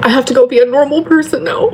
I have to go be a normal person now.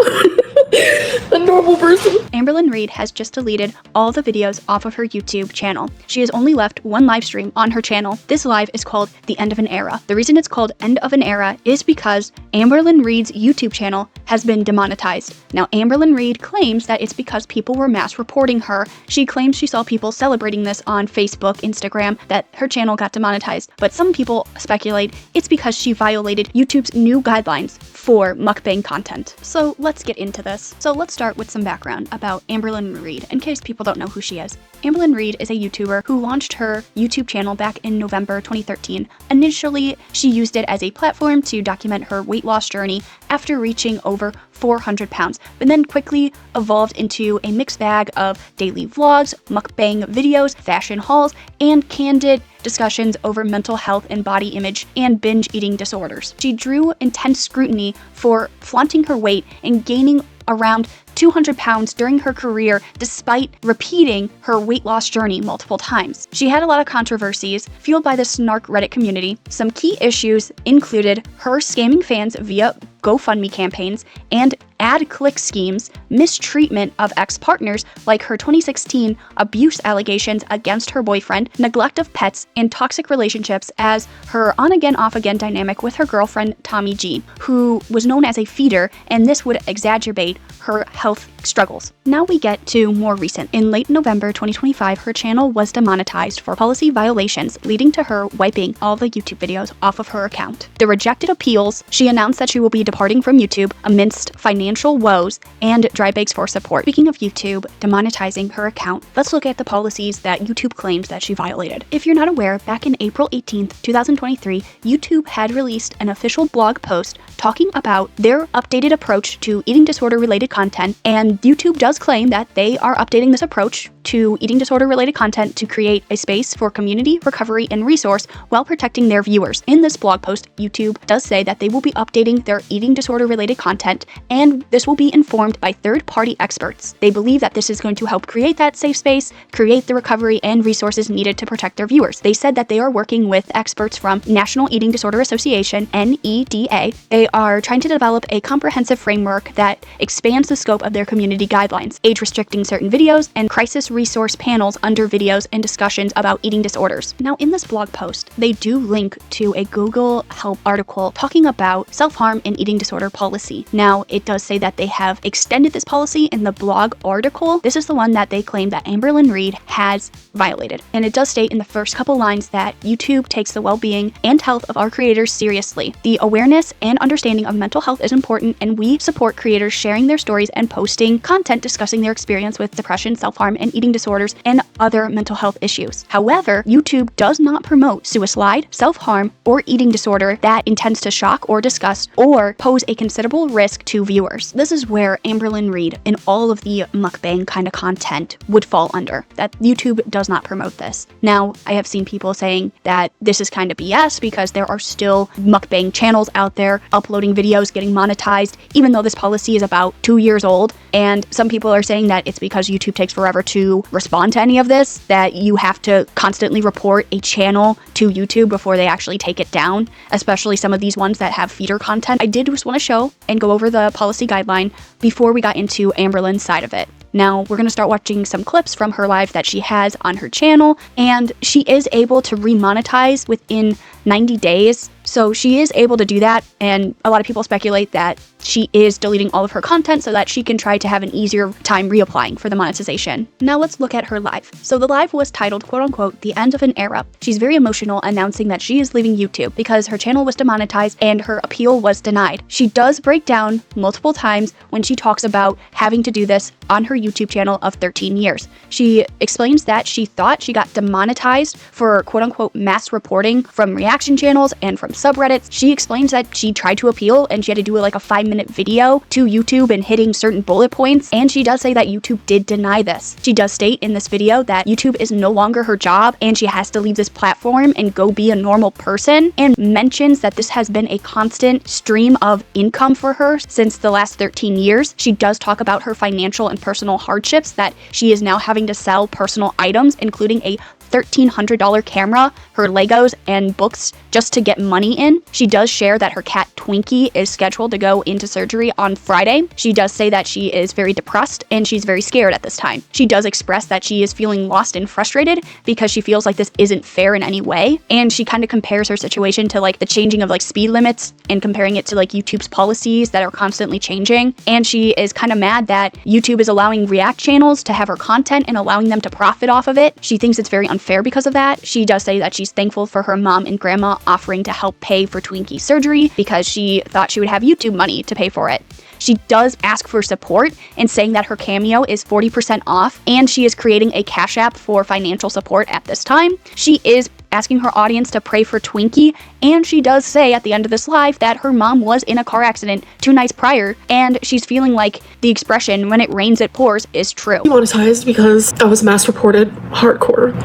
A normal person. Amberlynn Reid has just deleted all the videos off of her YouTube channel. She has only left one live stream on her channel. This live is called The End of an Era. The reason it's called End of an Era is because Amberlynn Reid's YouTube channel has been demonetized. Now, Amberlynn Reid claims that it's because people were mass reporting her. She claims she saw people celebrating this on Facebook, Instagram, that her channel got demonetized. But some people speculate it's because she violated YouTube's new guidelines for mukbang content. So let's get into this. So let's start with some background about Amberlynn Reid, in case people don't know who she is. Amberlynn Reid is a YouTuber who launched her YouTube channel back in November 2013. Initially, she used it as a platform to document her weight loss journey after reaching over 400 pounds, but then quickly evolved into a mixed bag of daily vlogs, mukbang videos, fashion hauls, and candid discussions over mental health and body image and binge eating disorders. She drew intense scrutiny for flaunting her weight and gaining around 200 pounds during her career despite repeating her weight loss journey multiple times. She had a lot of controversies fueled by the snark Reddit community. Some key issues included her scamming fans via GoFundMe campaigns and ad click schemes, mistreatment of ex-partners like her 2016 abuse allegations against her boyfriend, neglect of pets, and toxic relationships as her on-again, off-again dynamic with her girlfriend Tommy G, who was known as a feeder, and this would exacerbate her health struggles. Now we get to more recent. In late November 2025, her channel was demonetized for policy violations, leading to her wiping all the YouTube videos off of her account. The rejected appeals, she announced that she will be departing from YouTube amidst financial woes and dry begs for support. Speaking of YouTube demonetizing her account, let's look at the policies that YouTube claims that she violated. If you're not aware, back in April 18th, 2023, YouTube had released an official blog post talking about their updated approach to eating disorder related content, and YouTube does claim that they are updating this approach to eating disorder related content to create a space for community, recovery, and resource while protecting their viewers. In this blog post, YouTube does say that they will be updating their eating disorder related content, and this will be informed by third-party experts. They believe that this is going to help create that safe space, create the recovery and resources needed to protect their viewers. They said that they are working with experts from National Eating Disorder Association, NEDA. They are trying to develop a comprehensive framework that expands the scope of their community guidelines, age restricting certain videos, and crisis resource panels under videos and discussions about eating disorders. Now, in this blog post, they do link to a Google Help article talking about self-harm and eating disorder policy. Now, it does say that they have extended this policy in the blog article. This is the one that they claim that Amberlynn Reid has violated. And it does state in the first couple lines that YouTube takes the well-being and health of our creators seriously. The awareness and understanding of mental health is important, and we support creators sharing their stories and posting content discussing their experience with depression, self-harm, and eating disorders and other mental health issues. However, YouTube does not promote suicide, self-harm, or eating disorder that intends to shock or disgust or pose a considerable risk to viewers. This is where Amberlynn Reid and all of the mukbang kind of content would fall under, that YouTube does not promote this. Now, I have seen people saying that this is kind of BS because there are still mukbang channels out there uploading videos, getting monetized, even though this policy is about 2 years old. And some people are saying that it's because YouTube takes forever to respond to any of this, that you have to constantly report a channel to YouTube before they actually take it down, especially some of these ones that have feeder content. I did just want to show and go over the policy guideline before we got into Amberlynn's side of it. Now, we're going to start watching some clips from her live that she has on her channel, and she is able to remonetize within 90 days. So she is able to do that, and a lot of people speculate that she is deleting all of her content so that she can try to have an easier time reapplying for the monetization. Now let's look at her live. So the live was titled, quote unquote, The End of an Era. She's very emotional, announcing that she is leaving YouTube because her channel was demonetized and her appeal was denied. She does break down multiple times when she talks about having to do this on her YouTube channel of 13 years. She explains that she thought she got demonetized for, quote unquote, mass reporting from reaction channels and from subreddits. She explains that she tried to appeal and she had to do like a 5-minute video to YouTube and hitting certain bullet points, and she does say that YouTube did deny this. She does state in this video that YouTube is no longer her job and she has to leave this platform and go be a normal person, and mentions that this has been a constant stream of income for her since the last 13 years. She does talk about her financial and personal hardships, that she is now having to sell personal items, including a $1,300 camera, her Legos, and books just to get money in. She does share that her cat Twinkie is scheduled to go into surgery on Friday. She does say that she is very depressed and she's very scared at this time. She does express that she is feeling lost and frustrated because she feels like this isn't fair in any way. And she kind of compares her situation to like the changing of like speed limits and comparing it to like YouTube's policies that are constantly changing. And she is kind of mad that YouTube is allowing React channels to have her content and allowing them to profit off of it. She thinks it's very unfair because of that. She does say that she's thankful for her mom and grandma offering to help pay for Twinkie's surgery because she thought she would have YouTube money to pay for it. She does ask for support and saying that her Cameo is 40% off and she is creating a Cash App for financial support at this time. She is asking her audience to pray for Twinkie, and she does say at the end of this live that her mom was in a car accident 2 nights prior, and she's feeling like the expression "when it rains it pours" is true. Demonetized because I was mass reported hardcore,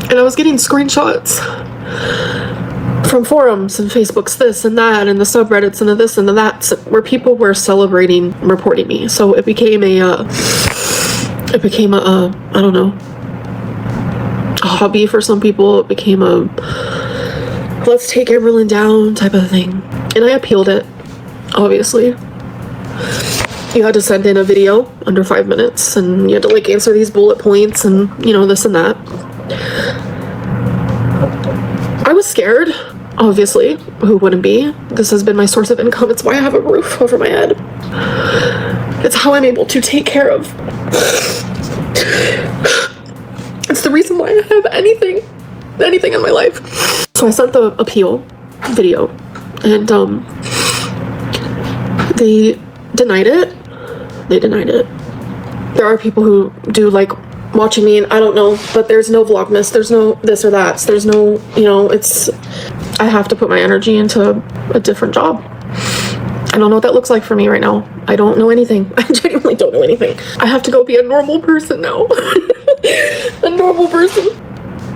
and I was getting screenshots from forums and Facebooks, this and that, and the subreddits and the this and the that, where people were celebrating reporting me. So it became a I don't know, a hobby for some people. It became a let's take Amberlynn down type of thing. And I appealed it, obviously. You had to send in a video under 5 minutes, and you had to like answer these bullet points and, you know, this and that. I was scared, obviously. Who wouldn't be? This has been my source of income. It's why I have a roof over my head. It's how I'm able to take care of. It's the reason why I have anything in my life. So I sent the appeal video, and they denied it. There are people who do like watching me, and I don't know, but there's no Vlogmas, there's no this or that, so there's no, you know, I have to put my energy into a different job. I don't know what that looks like for me right now. I don't know anything. I genuinely don't know anything. I have to go be a normal person now. A normal person.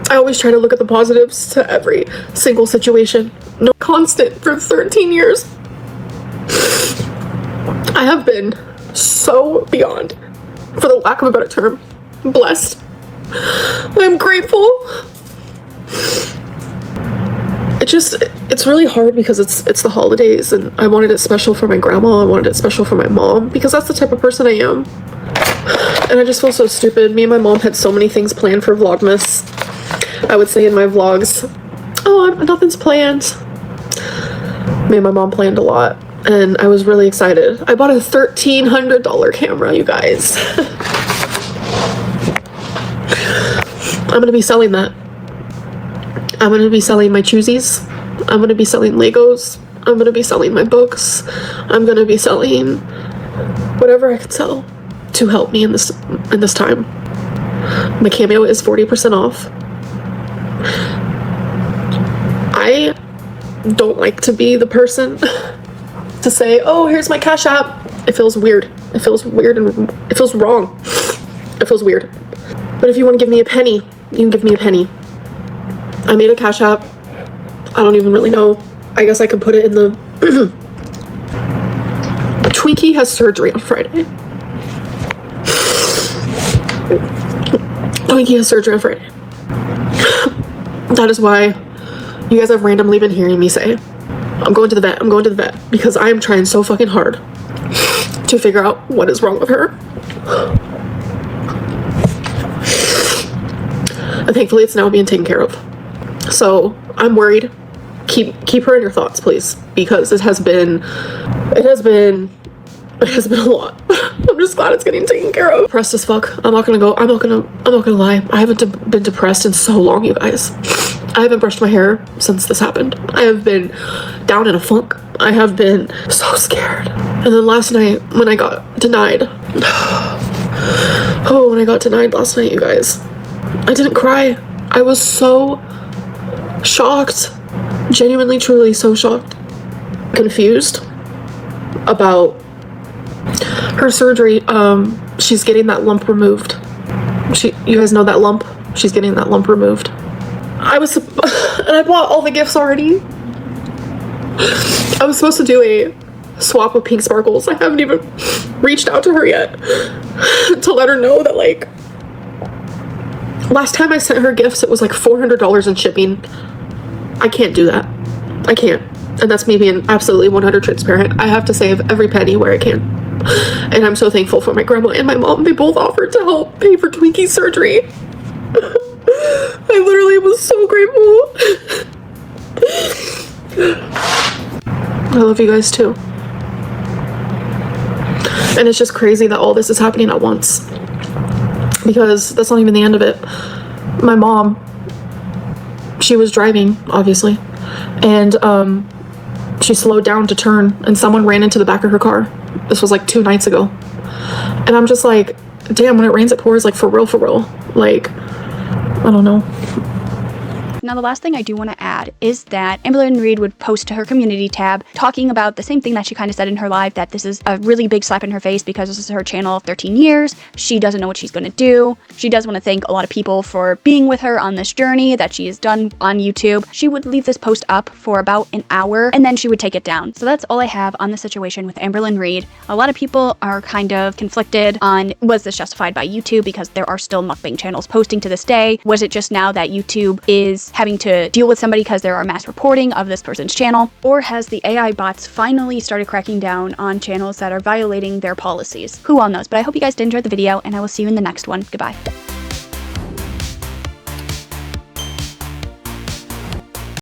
I always try to look at the positives to every single situation. No, constant for 13 years. I have been so beyond, for the lack of a better term, blessed. I'm grateful. It's really hard because it's the holidays, and I wanted it special for my grandma. I wanted it special for my mom because that's the type of person I am. And I just feel so stupid. Me and my mom had so many things planned for Vlogmas. I would say in my vlogs, oh, nothing's planned. Me and my mom planned a lot, and I was really excited. I bought a $1,300 camera, you guys. I'm gonna be selling that. I'm gonna be selling my choosies. I'm gonna be selling Legos. I'm gonna be selling my books. I'm gonna be selling whatever I can sell to help me in this time. My Cameo is 40% off. I don't like to be the person to say, oh, here's my Cash App. It feels weird. It feels weird and it feels wrong. It feels weird. But if you want to give me a penny, you can give me a penny. I made a Cash App. I don't even really know. I guess I could put it in the... Twinkie has surgery on Friday. Twinkie has surgery on Friday. That is why you guys have randomly been hearing me say, I'm going to the vet, I'm going to the vet, because I am trying so fucking hard to figure out what is wrong with her. And thankfully it's now being taken care of. So I'm worried. Keep her in your thoughts, please, because it has been a lot. I'm just glad it's getting taken care of. Depressed as fuck. I'm not gonna lie. I haven't been depressed in so long, you guys. I haven't brushed my hair since this happened. I have been down in a funk. I have been so scared. And then last night when I got denied, when I got denied last night, you guys, I didn't cry. I was so shocked. Genuinely, truly so shocked. Confused about her surgery. She's getting that lump removed. You guys know that lump? She's getting that lump removed. And I bought all the gifts already. I was supposed to do a swap with Pink Sparkles. I haven't even reached out to her yet to let her know that, like, Last time I sent her gifts, it was like $400 in shipping. I can't do that. I can't. And that's me being absolutely 100 transparent. I have to save every penny where I can. And I'm so thankful for my grandma and my mom. They both offered to help pay for Twinkie's surgery. I literally was so grateful. I love you guys too. And it's just crazy that all this is happening at once. Because that's not even the end of it. My mom, she was driving, obviously, and she slowed down to turn, and someone ran into the back of her car. This was like 2 nights ago. And I'm just like, damn, when it rains it pours, like for real, like, I don't know. Now, the last thing I do want to add is that Amberlynn Reid would post to her community tab talking about the same thing that she kind of said in her live, that this is a really big slap in her face because this is her channel of 13 years. She doesn't know what she's going to do. She does want to thank a lot of people for being with her on this journey that she has done on YouTube. She would leave this post up for about an hour and then she would take it down. So that's all I have on the situation with Amberlynn Reid. A lot of people are kind of conflicted on, was this justified by YouTube, because there are still mukbang channels posting to this day? Was it just now that YouTube is having to deal with somebody because there are mass reporting of this person's channel? Or has the AI bots finally started cracking down on channels that are violating their policies? Who all knows? But I hope you guys did enjoy the video, and I will see you in the next one. Goodbye.